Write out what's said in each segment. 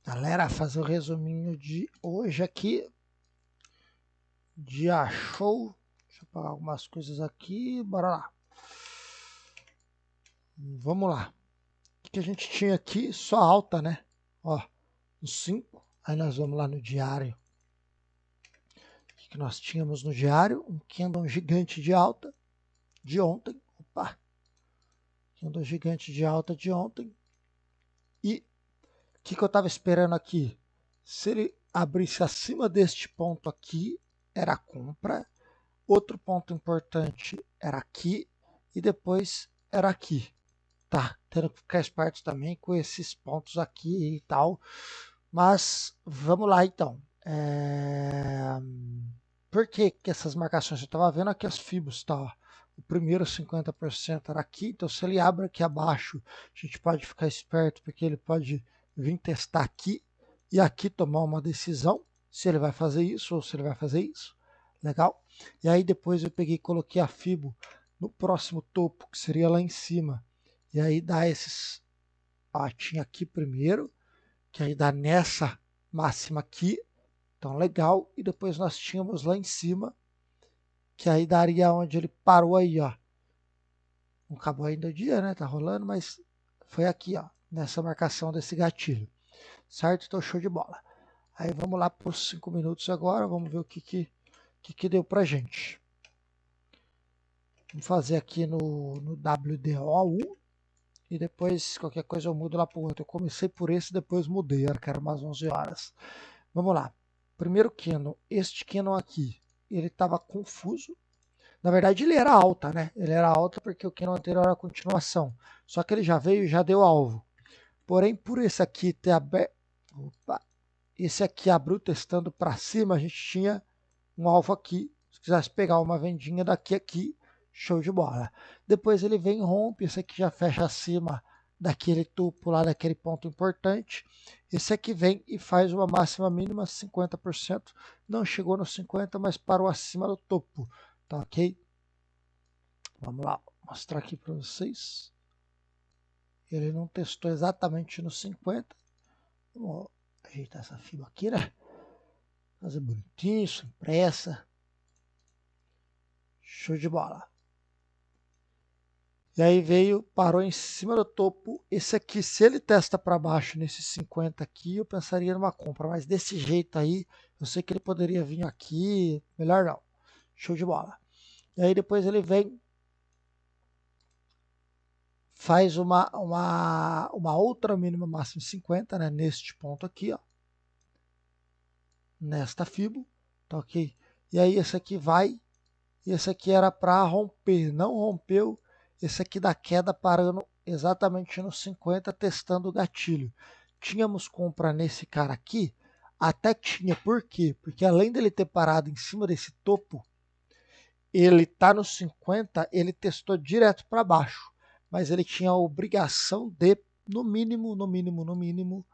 Galera, fazer o resuminho de hoje aqui. Dia show. Deixa eu apagar algumas coisas aqui. Bora lá. Vamos lá. O que a gente tinha aqui? Só alta, né? Ó, no 5. Aí nós vamos lá no diário. O que nós tínhamos no diário? Um candle gigante de alta de ontem. Opa! Candle gigante de alta de ontem. E o que eu estava esperando aqui? Se ele abrisse acima deste ponto aqui, era compra. Outro ponto importante era aqui e depois era aqui. Tá, tendo que ficar esperto também com esses pontos aqui e tal. Mas vamos lá então. Por que essas marcações? Eu estava vendo aqui as fibos, tá? O primeiro 50% era aqui, então se ele abre aqui abaixo, a gente pode ficar esperto, porque ele pode vir testar aqui e aqui tomar uma decisão, se ele vai fazer isso ou se ele vai fazer isso. Legal? E aí depois eu peguei e coloquei a fibo no próximo topo, que seria lá em cima. E aí dá esses... Ó, tinha aqui primeiro, que aí dá nessa máxima aqui. Então legal. E depois nós tínhamos lá em cima, que aí daria onde ele parou aí, ó. Não acabou ainda o dia, né? Tá rolando, mas foi aqui, ó, nessa marcação desse gatilho. Certo? Então show de bola. Aí vamos lá para os 5 minutos agora, vamos ver o que deu pra gente. Vamos fazer aqui no WDO1 e depois qualquer coisa eu mudo lá para o outro. Eu comecei por esse, depois mudei, era que era umas 11 horas. Vamos lá. Primeiro candle, este candle aqui, ele estava confuso. Na verdade ele era alta, né? Ele era alta porque o candle anterior era a continuação. Só que ele já veio e já deu alvo. Porém, por esse aqui ter aberto... Opa! Esse aqui abriu testando para cima, a gente tinha um alvo aqui. Se quisesse pegar uma vendinha daqui a aqui, show de bola. Depois ele vem e rompe, esse aqui já fecha acima daquele topo lá, daquele ponto importante. Esse aqui vem e faz uma máxima mínima 50%. Não chegou no 50%, mas parou acima do topo. Tá ok? Vamos lá, mostrar aqui para vocês. Ele não testou exatamente no 50%. Vamos ajeitar essa fibra aqui, né? Fazer bonitinho, sem pressa. Show de bola. E aí veio, parou em cima do topo. Esse aqui, se ele testa para baixo nesse 50 aqui, eu pensaria numa compra. Mas desse jeito aí, eu sei que ele poderia vir aqui. Melhor não. Show de bola. E aí depois ele vem, faz uma outra mínima máxima 50, né? Neste ponto aqui, ó. Nesta fibo. Tá ok? E aí esse aqui vai. E esse aqui era para romper. Não rompeu. Esse aqui da queda parando exatamente no 50, testando o gatilho. Tínhamos compra nesse cara aqui? Até tinha. Por quê? Porque além dele ter parado em cima desse topo, ele está no 50, ele testou direto para baixo. Mas ele tinha a obrigação de, no mínimo,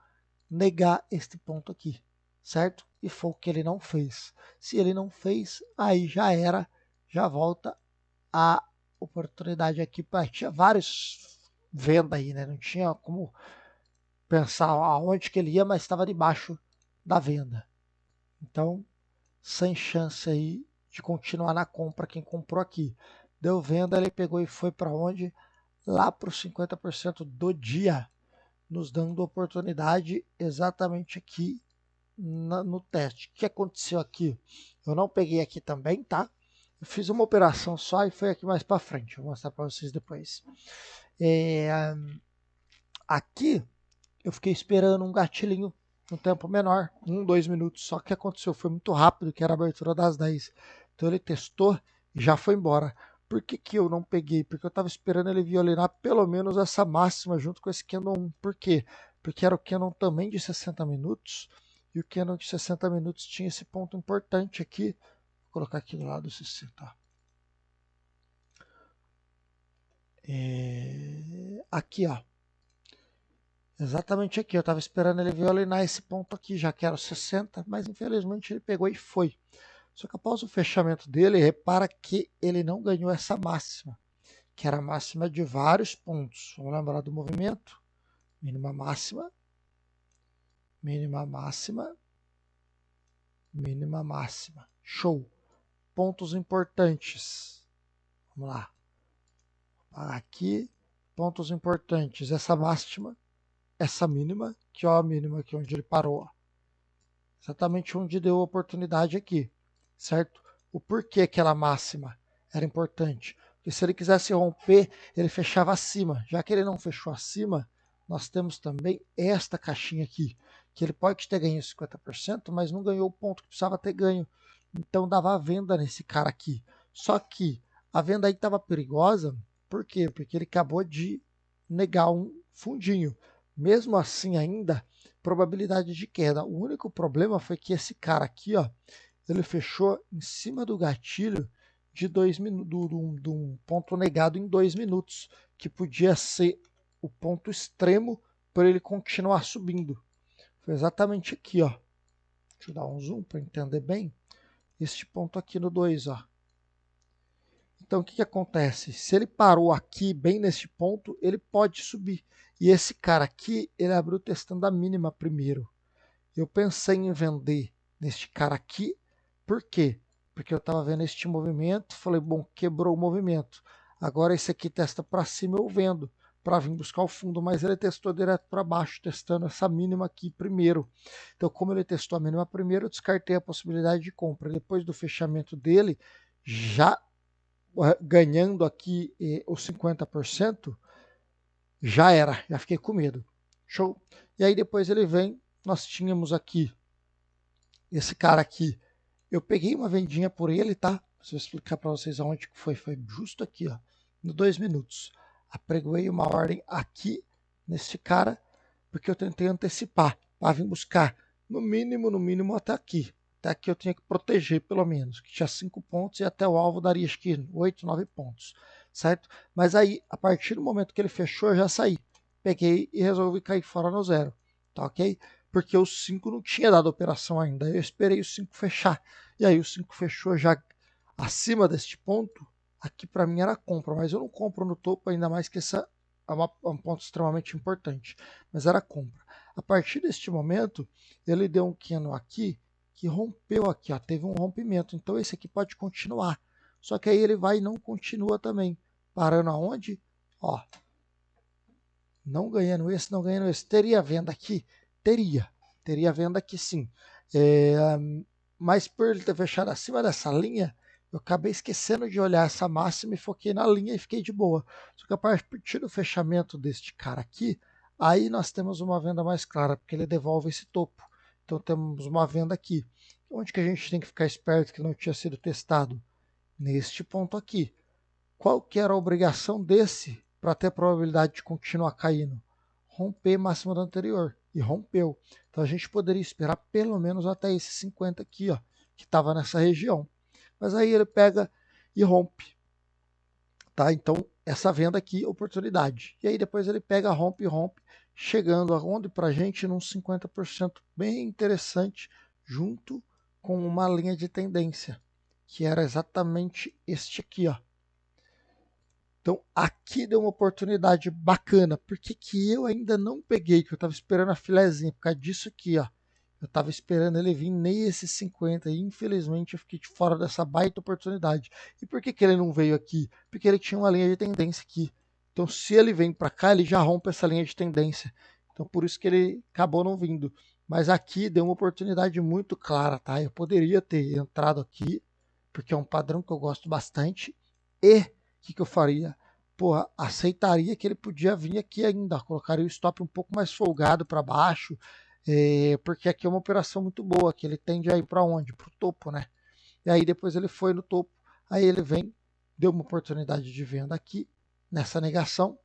negar este ponto aqui. Certo? E foi o que ele não fez. Se ele não fez, aí já era, já volta a oportunidade aqui para tinha vários venda aí, né? Não tinha como pensar aonde que ele ia, mas estava debaixo da venda. Então, sem chance aí de continuar na compra quem comprou aqui. Deu venda, ele pegou e foi para onde? Lá para os 50% do dia, nos dando oportunidade exatamente aqui no teste. O que aconteceu aqui? Eu não peguei aqui também, tá? Eu fiz uma operação só e foi aqui mais para frente. Vou mostrar para vocês depois. Aqui eu fiquei esperando um gatilhinho um tempo menor, 2 minutos. Só que aconteceu, foi muito rápido, que era a abertura das 10. Então ele testou e já foi embora. Por que eu não peguei? Porque eu estava esperando ele violar pelo menos essa máxima junto com esse Canon 1. Por quê? Porque era o Canon também de 60 minutos. E o Canon de 60 minutos tinha esse ponto importante aqui. Vou colocar aqui do lado do 60. Aqui, ó. Exatamente aqui. Eu estava esperando ele violar esse ponto aqui, já que era o 60, mas infelizmente ele pegou e foi. Só que após o fechamento dele, repara que ele não ganhou essa máxima, que era a máxima de vários pontos. Vamos lembrar do movimento? Mínima máxima. mínima, máxima, mínima, máxima. Show. Pontos importantes. Vamos lá. Aqui, pontos importantes. Essa máxima, essa mínima, que é a mínima aqui onde ele parou. Exatamente onde deu a oportunidade aqui, certo? O porquê aquela máxima era importante. Porque se ele quisesse romper, ele fechava acima. Já que ele não fechou acima, nós temos também esta caixinha aqui, que ele pode ter ganho 50%, mas não ganhou o ponto que precisava ter ganho. Então dava a venda nesse cara aqui. Só que a venda aí estava perigosa, por quê? Porque ele acabou de negar um fundinho. Mesmo assim ainda, probabilidade de queda. O único problema foi que esse cara aqui, ó, ele fechou em cima do gatilho de 2 minutos, de um ponto negado em 2 minutos, que podia ser o ponto extremo para ele continuar subindo. Foi exatamente aqui, ó. Deixa eu dar um zoom para entender bem. Este ponto aqui no 2, ó. Então o que acontece? Se ele parou aqui, bem nesse ponto, ele pode subir. E esse cara aqui, ele abriu testando a mínima primeiro. Eu pensei em vender neste cara aqui, por quê? Porque eu estava vendo este movimento, falei, bom, quebrou o movimento. Agora esse aqui testa para cima, eu vendo, para vir buscar o fundo, mas ele testou direto para baixo, testando essa mínima aqui primeiro. Então, como ele testou a mínima primeiro, eu descartei a possibilidade de compra. Depois do fechamento dele, já ganhando aqui os 50%, já era, já fiquei com medo. Show? E aí depois ele vem, nós tínhamos aqui esse cara aqui. Eu peguei uma vendinha por ele, tá? Vou explicar para vocês aonde que foi. Foi justo aqui, ó, no 2 minutos. Apregoei uma ordem aqui nesse cara, porque eu tentei antecipar para vir buscar no mínimo até aqui. Até aqui eu tinha que proteger pelo menos, que tinha 5 pontos e até o alvo daria acho que 8, 9 pontos, certo? Mas aí, a partir do momento que ele fechou, eu já saí. Peguei e resolvi cair fora no zero, tá ok? Porque o 5 não tinha dado operação ainda. Eu esperei o 5 fechar. E aí o 5 fechou já acima deste ponto. Aqui para mim era compra, mas eu não compro no topo, ainda mais que essa é um ponto extremamente importante. Mas era compra. A partir deste momento, ele deu um candle aqui que rompeu aqui, ó, teve um rompimento. Então esse aqui pode continuar. Só que aí ele vai e não continua também. Parando aonde? Ó, não ganhando esse, não ganhando esse. Teria venda aqui? Teria venda aqui sim. Mas por ele ter fechado acima dessa linha, eu acabei esquecendo de olhar essa máxima e foquei na linha e fiquei de boa. Só que a partir do fechamento deste cara aqui, aí nós temos uma venda mais clara, porque ele devolve esse topo. Então temos uma venda aqui. Onde que a gente tem que ficar esperto que não tinha sido testado? Neste ponto aqui. Qual que era a obrigação desse para ter probabilidade de continuar caindo? Romper máximo do anterior. E rompeu. Então a gente poderia esperar pelo menos até esse 50 aqui, ó, que estava nessa região. Mas aí ele pega e rompe. Tá? Então essa venda aqui, oportunidade. E aí depois ele pega, rompe, chegando aonde para a gente num 50% bem interessante, junto com uma linha de tendência, que era exatamente este aqui, ó. Então aqui deu uma oportunidade bacana. Por que eu ainda não peguei? Que eu estava esperando a filezinha. Por causa disso aqui, ó. Eu estava esperando ele vir nesse 50 e infelizmente eu fiquei de fora dessa baita oportunidade. E por que ele não veio aqui? Porque ele tinha uma linha de tendência aqui. Então se ele vem para cá, ele já rompe essa linha de tendência. Então por isso que ele acabou não vindo. Mas aqui deu uma oportunidade muito clara, tá? Eu poderia ter entrado aqui, porque é um padrão que eu gosto bastante. E o que eu faria? Porra, aceitaria que ele podia vir aqui ainda, colocaria o stop um pouco mais folgado para baixo, porque aqui é uma operação muito boa, que ele tende a ir para onde? Para o topo, né? E aí depois ele foi no topo, aí ele vem, deu uma oportunidade de venda aqui, nessa negação.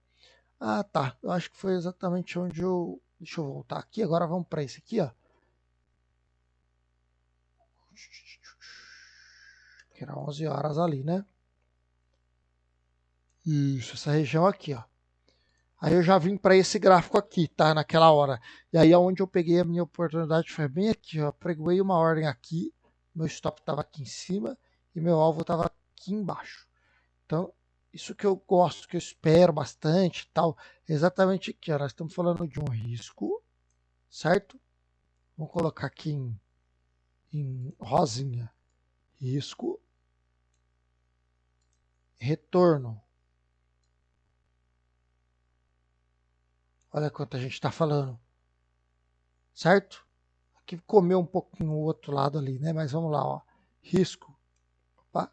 Ah, tá, eu acho que foi exatamente onde eu... Deixa eu voltar aqui, agora vamos para esse aqui, ó. Que era 11 horas ali, né? Isso, essa região aqui, ó. Aí eu já vim para esse gráfico aqui, tá? Naquela hora. E aí aonde eu peguei a minha oportunidade foi bem aqui, ó. Preguei uma ordem aqui, meu stop estava aqui em cima e meu alvo estava aqui embaixo. Então, isso que eu gosto, que eu espero bastante e tal, exatamente aqui, ó. Nós estamos falando de um risco, certo? Vamos colocar aqui em rosinha. Risco. Retorno. Olha quanto a gente está falando. Certo? Aqui comeu um pouquinho o outro lado ali, né? Mas vamos lá, ó. Risco. Opa.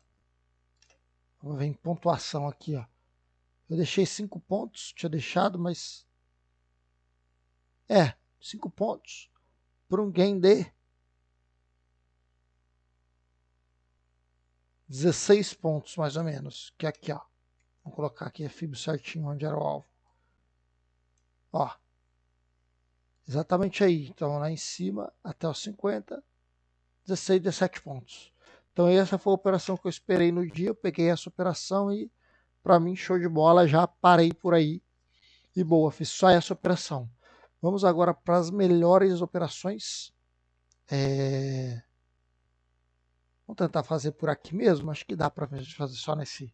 Vamos ver em pontuação aqui, ó. Eu deixei 5 pontos, tinha deixado, mas... 5 pontos. Por um gain de 16 pontos, mais ou menos. Que é aqui, ó. Vamos colocar aqui a FIB certinho onde era o alvo. Ó. Exatamente aí. Então, lá em cima, até os 50, 16, 17 pontos. Então, essa foi a operação que eu esperei no dia. Eu peguei essa operação e, para mim, show de bola. Já parei por aí. E boa, fiz só essa operação. Vamos agora para as melhores operações. Vamos tentar fazer por aqui mesmo. Acho que dá para fazer só nesse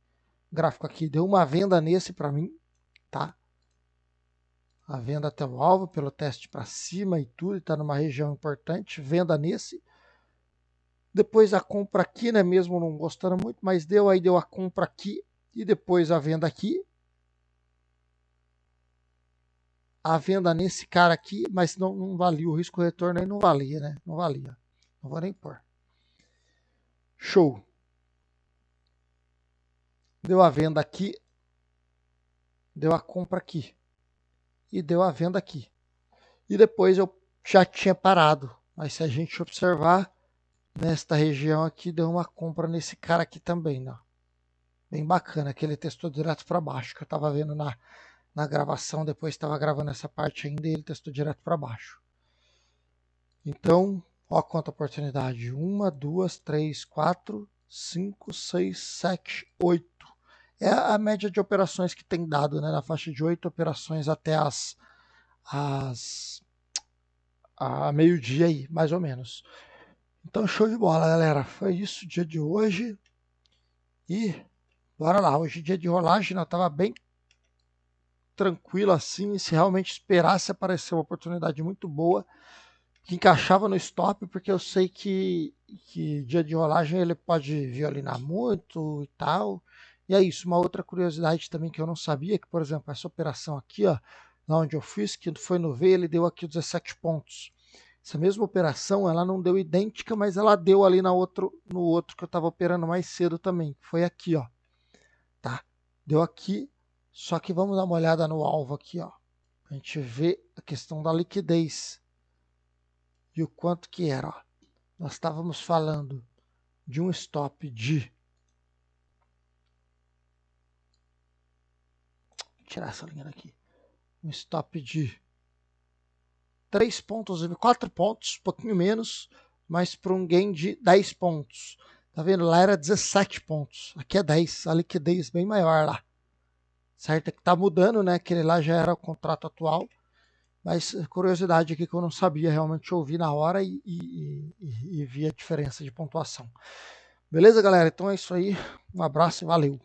gráfico aqui. Deu uma venda nesse para mim, tá? A venda até o alvo, pelo teste para cima e tudo, está numa região importante. Venda nesse. Depois a compra aqui, né? Mesmo não gostando muito, mas aí deu a compra aqui e depois a venda aqui. A venda nesse cara aqui, mas não valia. O risco retorno aí não valia, né? Não valia. Não vou nem pôr. Show. Deu a venda aqui. Deu a compra aqui. E deu a venda aqui. E depois eu já tinha parado. Mas se a gente observar, nesta região aqui, deu uma compra nesse cara aqui também, né? Bem bacana, que ele testou direto para baixo, que eu estava vendo na gravação, depois estava gravando essa parte ainda e ele testou direto para baixo. Então, ó quanta oportunidade. 1, 2, 3, 4, 5, 6, 7, 8. É a média de operações que tem dado, né? Na faixa de 8 operações até a meio-dia aí, mais ou menos. Então, show de bola, galera. Foi isso o dia de hoje. E bora lá. Hoje é dia de rolagem, né? Eu tava bem tranquilo assim. Se realmente esperasse aparecer uma oportunidade muito boa, que encaixava no stop, porque eu sei que dia de rolagem ele pode violinar muito e tal. E é isso. Uma outra curiosidade também que eu não sabia, que, por exemplo, essa operação aqui, ó, na onde eu fiz, que foi no V, ele deu aqui 17 pontos. Essa mesma operação, ela não deu idêntica, mas ela deu ali no outro que eu estava operando mais cedo também. Foi aqui, ó. Tá? Deu aqui, só que vamos dar uma olhada no alvo aqui, ó. A gente vê a questão da liquidez. E o quanto que era, ó. Nós estávamos falando de um stop de... Vou tirar essa linha daqui. Um stop de 3 pontos, 4 pontos, um pouquinho menos, mas para um gain de 10 pontos. Tá vendo? Lá era 17 pontos. Aqui é 10, a liquidez bem maior lá. Certo? É que tá mudando, né? Aquele lá já era o contrato atual. Mas curiosidade aqui que eu não sabia, realmente ouvi na hora e vi a diferença de pontuação. Beleza, galera? Então é isso aí. Um abraço e valeu.